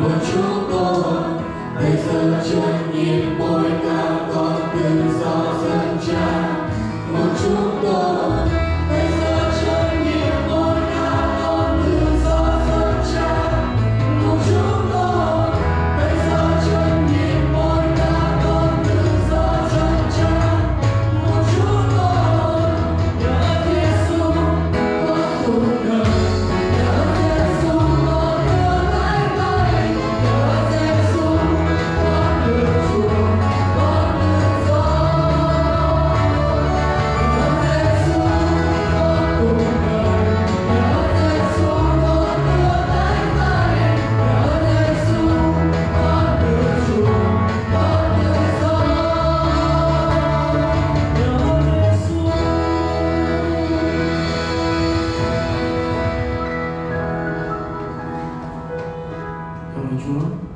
của chúng con. Bây giờ chân nhìn môi ca con tự do dâng tràn của chúng con. Bây giờ chân nhìn môi ca con tự do dâng tràn của chúng con. Bây giờ chân nhìn môi ca con tự do dâng tràn của chúng con. Nhờ ơn Giêsu con cuộc đời, nhờ ơn Giêsu con đưa mãi mãi, nhờ ơn Giêsu con được chuộc, con được do. Nhờ ơn Giêsu con cuộc đời, nhờ ơn Giêsu con đưa mãi mãi, nhờ ơn Giêsu con được chuộc, con được do. Nhờ ơn Giêsu. Cảm ơn Chúa.